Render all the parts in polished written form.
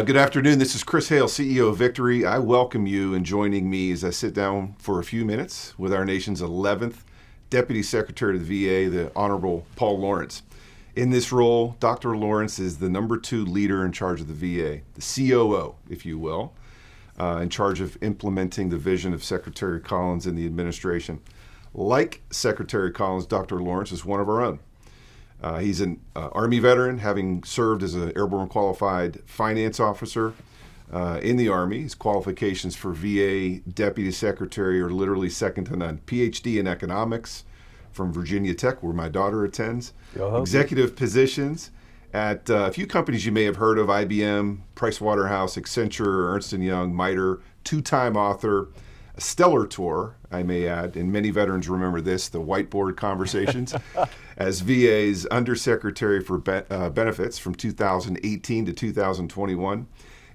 Good afternoon. This is Chris Hale, CEO of VIQTORY. I welcome you in joining me as I sit down for a few minutes with our nation's 11th Deputy Secretary of the VA, the Honorable Paul Lawrence. In this role, Dr. Lawrence is the number 2 leader in charge of the VA, the COO, if you will, in charge of implementing the vision of Secretary Collins and the administration. Like Secretary Collins, Dr. Lawrence is one of our own. He's an Army veteran, having served as an airborne-qualified finance officer in the Army. His qualifications for VA Deputy Secretary are literally second to none. PhD in economics from Virginia Tech, where my daughter attends. Executive positions at a few companies you may have heard of: IBM, Pricewaterhouse, Accenture, Ernst & Young, MITRE, 2-time author, a stellar tour, I may add, and many veterans remember this, the whiteboard conversations, as VA's Undersecretary for Benefits from 2018 to 2021.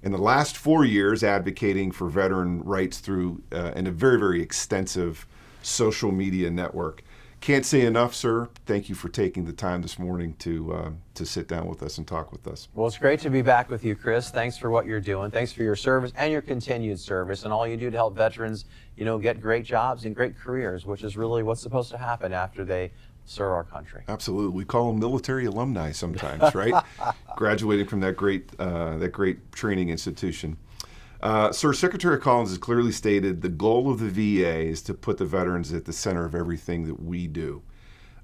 In the last 4 years, advocating for veteran rights through in a very, very extensive social media network. Can't say enough, sir. Thank you for taking the time this morning to sit down with us and talk with us. Well, it's great to be back with you, Chris. Thanks for what you're doing. Thanks for your service and your continued service and all you do to help veterans, get great jobs and great careers, which is really what's supposed to happen after they serve our country. Absolutely. We call them military alumni sometimes, right? Graduating from that great training institution. Sir, Secretary Collins has clearly stated the goal of the VA is to put the veterans at the center of everything that we do.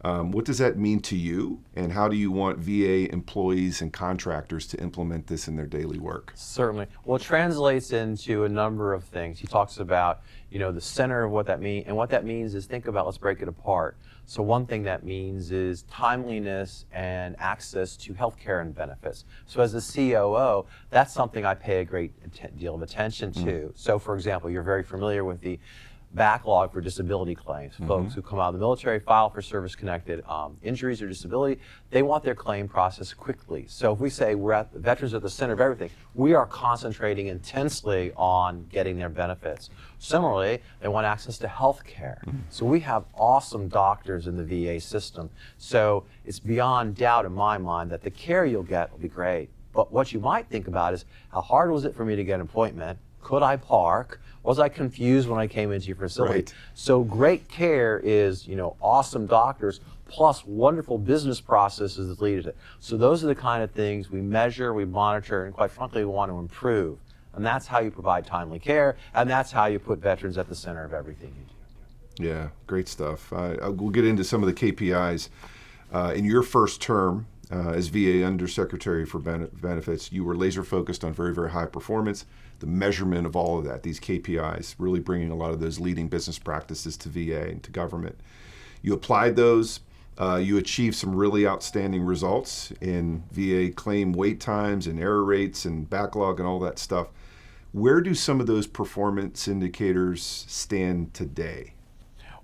What does that mean to you, and how do you want VA employees and contractors to implement this in their daily work? Certainly. Well, it translates into a number of things. He talks about, the center of what that means, and what that means is, let's break it apart. So one thing that means is timeliness and access to health care and benefits. So as a COO, that's something I pay a great deal of attention to. So for example, you're very familiar with the backlog for disability claims. Folks who come out of the military, file for service-connected injuries or disability, they want their claim processed quickly. So if we say veterans are at the center of everything, we are concentrating intensely on getting their benefits. Similarly, they want access to health care. So we have awesome doctors in the VA system. So it's beyond doubt in my mind that the care you'll get will be great. But what you might think about is, how hard was it for me to get an appointment? Could I park? Was I confused when I came into your facility? Right. So great care is, awesome doctors plus wonderful business processes that lead to it. So those are the kind of things we measure, we monitor, and quite frankly, we want to improve. And that's how you provide timely care, and that's how you put veterans at the center of everything you do. Yeah, great stuff. We'll get into some of the KPIs. In your first term as VA Undersecretary for Benefits, you were laser focused on very, very high performance, the measurement of all of that, these KPIs, really bringing a lot of those leading business practices to VA and to government. You applied those. You achieved some really outstanding results in VA claim wait times and error rates and backlog and all that stuff. Where do some of those performance indicators stand today?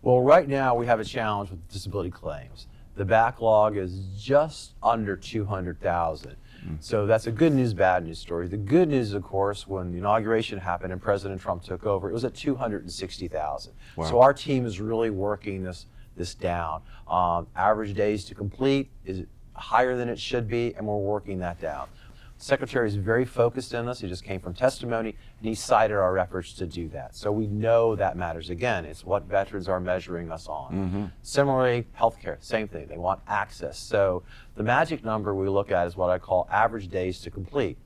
Well, right now we have a challenge with disability claims. The backlog is just under 200,000. So that's a good news, bad news story. The good news, of course, when the inauguration happened and President Trump took over, it was at 260,000. Wow. So our team is really working this down. Average days to complete is higher than it should be, and we're working that down. The Secretary is very focused on this. He just came from testimony, and he cited our efforts to do that. So we know that matters. Again, it's what veterans are measuring us on. Similarly, healthcare, same thing. They want access. So the magic number we look at is what I call average days to complete.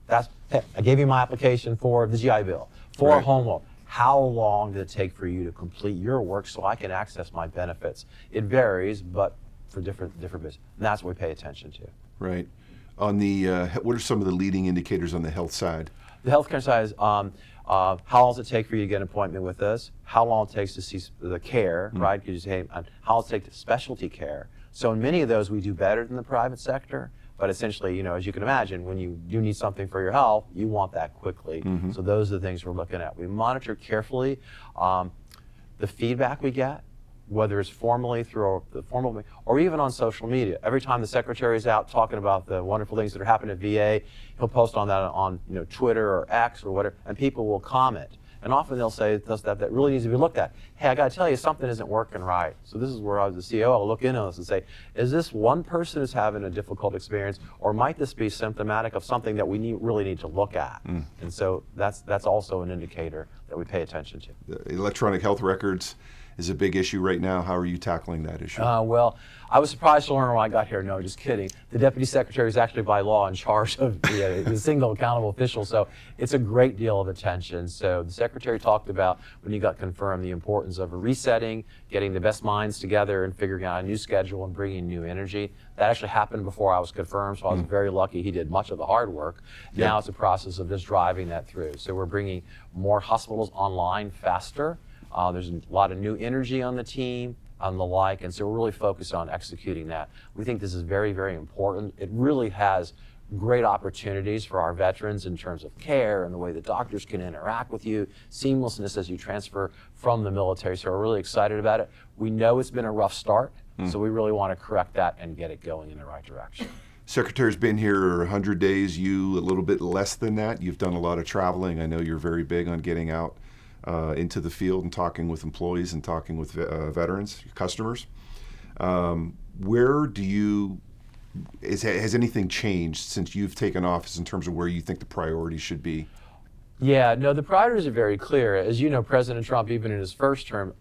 Hey, I gave you my application for the GI Bill, for a home loan. How long did it take for you to complete your work so I can access my benefits? It varies, but for different businesses. And that's what we pay attention to. Right. On the, what are some of the leading indicators on the health side? The healthcare side is how long does it take for you to get an appointment with us? How long it takes to see the care, right? Because you say, how long it takes to specialty care. So in many of those, we do better than the private sector. But essentially, as you can imagine, when you do need something for your health, you want that quickly. So those are the things we're looking at. We monitor carefully the feedback we get, whether it's formally through the formal or even on social media. Every time the Secretary is out talking about the wonderful things that are happening at VA, he'll post on that on Twitter or X or whatever, and people will comment. And often they'll say that really needs to be looked at. Hey, I got to tell you, something isn't working right. So this is where I was the CEO, I'll look in on this and say, is this one person who's having a difficult experience, or might this be symptomatic of something that we really need to look at? And so that's also an indicator that we pay attention to. The electronic health records is a big issue right now. How are you tackling that issue? Well, I was surprised to learn when I got here. No, just kidding. The Deputy Secretary is actually by law in charge of the single accountable official, so it's a great deal of attention. So the Secretary talked about, when he got confirmed, the importance of a resetting, getting the best minds together and figuring out a new schedule and bringing new energy. That actually happened before I was confirmed, so I was very lucky. He did much of the hard work. Now it's a process of just driving that through. So we're bringing more hospitals online faster. There's a lot of new energy on the team and the like, and so we're really focused on executing that. We think this is very, very important. It really has great opportunities for our veterans in terms of care and the way the doctors can interact with you, seamlessness as you transfer from the military. So we're really excited about it. We know it's been a rough start, so we really want to correct that and get it going in the right direction. Secretary's been here 100 days, you a little bit less than that. You've done a lot of traveling. I know you're very big on getting out into the field and talking with employees and talking with veterans, customers. Where do you, has anything changed since you've taken office in terms of where you think the priorities should be? Yeah, no, the priorities are very clear. As you know, President Trump, even in his first term,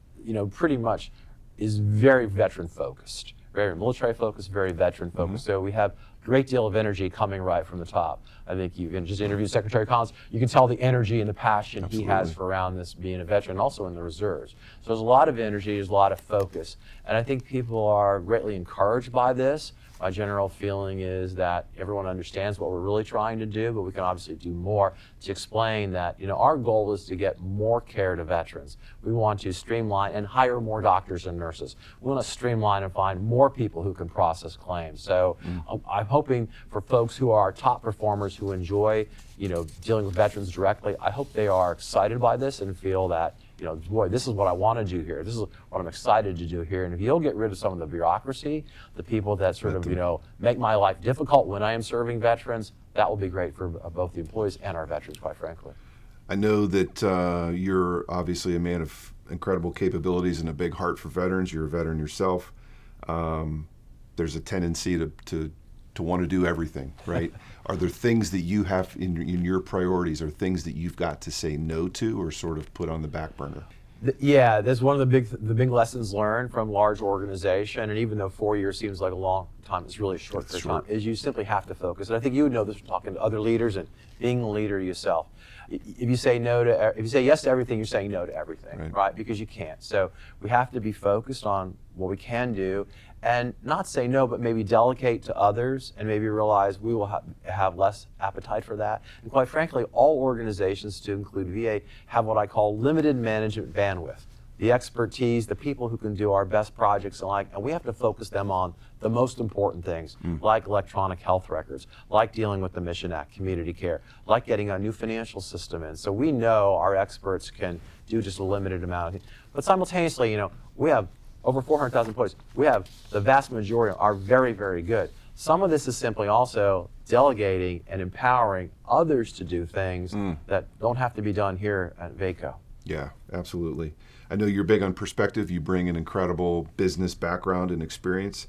pretty much is very veteran focused, very military focused, very veteran focused. So we have a great deal of energy coming right from the top. I think you can just interview Secretary Collins, you can tell the energy and the passion he has for around this being a veteran, also in the reserves. So there's a lot of energy, there's a lot of focus. And I think people are greatly encouraged by this. My general feeling is that everyone understands what we're really trying to do, but we can obviously do more to explain that, our goal is to get more care to veterans. We want to streamline and hire more doctors and nurses. We want to streamline and find more people who can process claims. So I'm hoping for folks who are top performers who enjoy, dealing with veterans directly, I hope they are excited by this and feel that, boy, this is what I want to do here. This is what I'm excited to do here. And if you'll get rid of some of the bureaucracy, the people that sort of, make my life difficult when I am serving veterans, that will be great for both the employees and our veterans, quite frankly. I know that you're obviously a man of incredible capabilities and a big heart for veterans. You're a veteran yourself. There's a tendency to want to do everything, right? Are there things that you have in your priorities, or things that you've got to say no to or sort of put on the back burner? Yeah, that's one of the big lessons learned from large organization, and even though 4 years seems like a long time, it's really a short period of time, is you simply have to focus. And I think you would know this from talking to other leaders and being a leader yourself. If you say yes to everything, you're saying no to everything, right? Because you can't. So we have to be focused on what we can do, and not say no, but maybe delegate to others, and maybe realize we will have less appetite for that. And quite frankly, all organizations, to include VA, have what I call limited management bandwidth. The expertise, the people who can do our best projects and we have to focus them on the most important things, like electronic health records, like dealing with the Mission Act, community care, like getting a new financial system in. So we know our experts can do just a limited amount of things. But simultaneously, we have over 400,000 employees. We have the vast majority are very, very good. Some of this is simply also delegating and empowering others to do things that don't have to be done here at VACO. Yeah, absolutely. I know you're big on perspective. You bring an incredible business background and experience.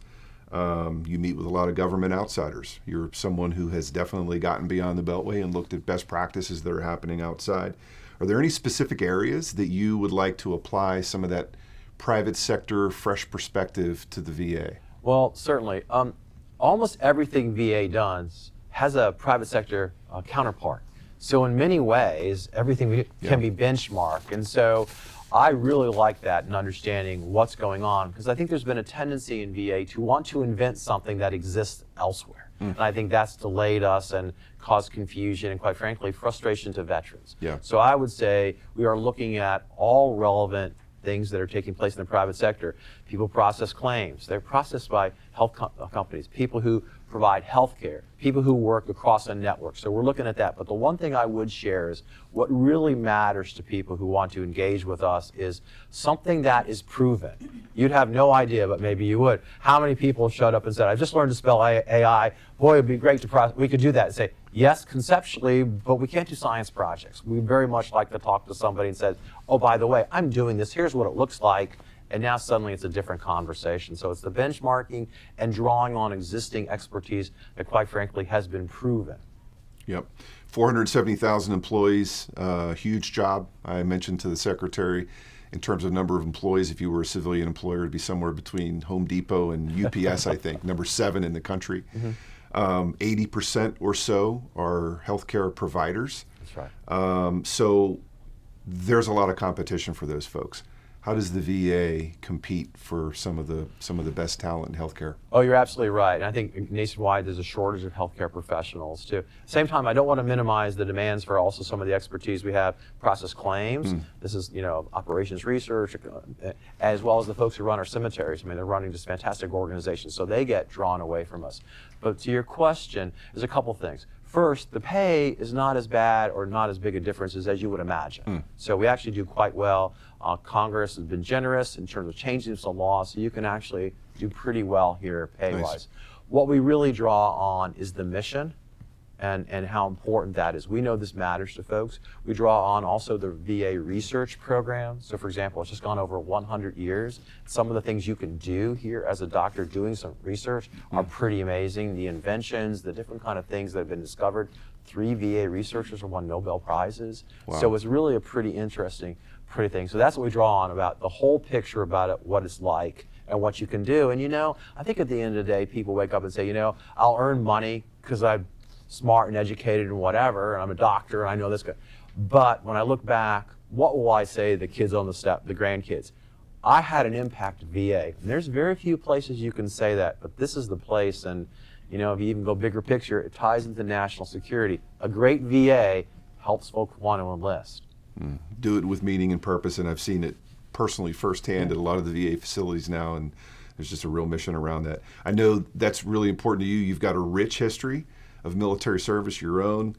You meet with a lot of government outsiders. You're someone who has definitely gotten beyond the Beltway and looked at best practices that are happening outside. Are there any specific areas that you would like to apply some of that private sector fresh perspective to the VA? Well, certainly. Almost everything VA does has a private sector counterpart. So in many ways, everything can be benchmarked. And so I really like that in understanding what's going on, because I think there's been a tendency in VA to want to invent something that exists elsewhere. And I think that's delayed us and caused confusion and, quite frankly, frustration to veterans. So I would say we are looking at all relevant things that are taking place in the private sector. People process claims. They're processed by health companies, people who provide health care, people who work across a network. So we're looking at that. But the one thing I would share is what really matters to people who want to engage with us is something that is proven. You'd have no idea, but maybe you would. How many people showed up and said, I just learned to spell AI. Boy, it'd be great to process. We could do that and say, Yes, conceptually, but we can't do science projects. We very much like to talk to somebody and say, oh, by the way, I'm doing this, here's what it looks like, and now suddenly it's a different conversation. So it's the benchmarking and drawing on existing expertise that, quite frankly, has been proven. Yep. 470,000 employees, huge job. I mentioned to the secretary, in terms of number of employees, if you were a civilian employer, it'd be somewhere between Home Depot and UPS, I think, number 7 in the country. 80% or so are healthcare providers. That's right. So there's a lot of competition for those folks. How does the VA compete for some of the best talent in healthcare? Oh, you're absolutely right. And I think nationwide there's a shortage of healthcare professionals too. At the same time, I don't want to minimize the demands for also some of the expertise we have. Process claims. This is, operations research, as well as the folks who run our cemeteries. I mean, they're running just fantastic organizations, so they get drawn away from us. But to your question, there's a couple things. First, the pay is not as bad or not as big a difference as you would imagine. So we actually do quite well. Congress has been generous in terms of changing some laws, so you can actually do pretty well here pay-wise. Nice. What we really draw on is the mission and how important that is. We know this matters to folks. We draw on also the VA research program. So for example, it's just gone over 100 years. Some of the things you can do here as a doctor doing some research are pretty amazing. The inventions, the different kind of things that have been discovered. 3 VA researchers have won Nobel Prizes. Wow. So it's really a pretty interesting, pretty thing. So that's what we draw on about the whole picture about it, what it's like and what you can do. And I think at the end of the day, people wake up and say, I'll earn money because I'm smart and educated and whatever, and I'm a doctor and I know this guy. But when I look back, what will I say to the kids on the step, the grandkids? I had an impact at VA. And there's very few places you can say that, but this is the place. And if you even go bigger picture, it ties into national security. A great VA helps folks want to enlist. Do it with meaning and purpose, and I've seen it personally firsthand at a lot of the VA facilities now, and there's just a real mission around that. I know that's really important to you. You've got a rich history of military service, your own.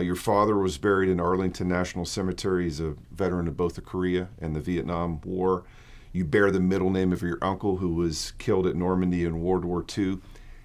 Your father was buried in Arlington National Cemetery. He's a veteran of both the Korea and the Vietnam War. You bear the middle name of your uncle who was killed at Normandy in World War II.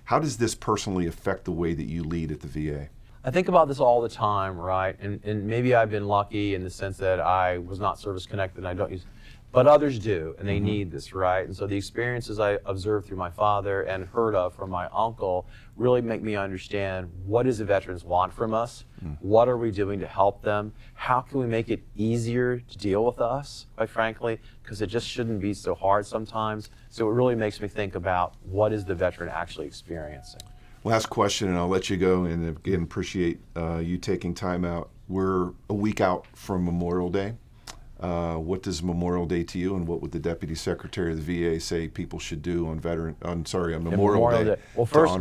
How does this personally affect the way that you lead at the VA? I think about this all the time, right? And maybe I've been lucky in the sense that I was not service connected and I don't use, but others do, and they need this, right? And so the experiences I observed through my father and heard of from my uncle really make me understand what does the veterans want from us? What are we doing to help them? How can we make it easier to deal with us, quite frankly? Because it just shouldn't be so hard sometimes. So it really makes me think about what is the veteran actually experiencing. Last question, and I'll let you go, and again, appreciate you taking time out. We're a week out from Memorial Day. What does Memorial Day to you, and what would the Deputy Secretary of the VA say people should do on Memorial Day? Well, first,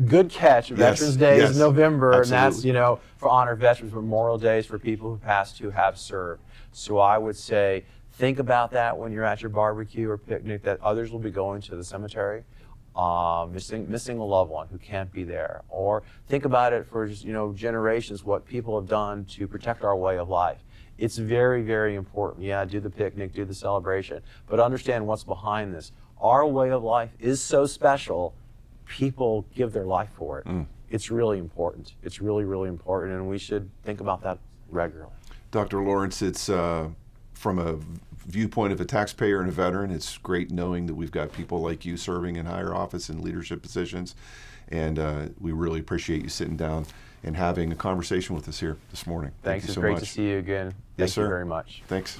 good catch. Veterans Day is November, absolutely. And that's, for honor veterans. Memorial Day is for people who passed who have served. So I would say, think about that when you're at your barbecue or picnic, that others will be going to the cemetery, missing a loved one who can't be there. Or think about it for just, generations, what people have done to protect our way of life. It's very, very important. Yeah, do the picnic, do the celebration, but understand what's behind this. Our way of life is so special, people give their life for it. It's really important. It's really, really important, and we should think about that regularly. Dr. Lawrence, it's from a viewpoint of a taxpayer and a veteran, it's great knowing that we've got people like you serving in higher office and leadership positions, and we really appreciate you sitting down and having a conversation with us here this morning. Thanks. Thank you so It's great much. to see you again. Yes, Thank you sir. very much. Thanks.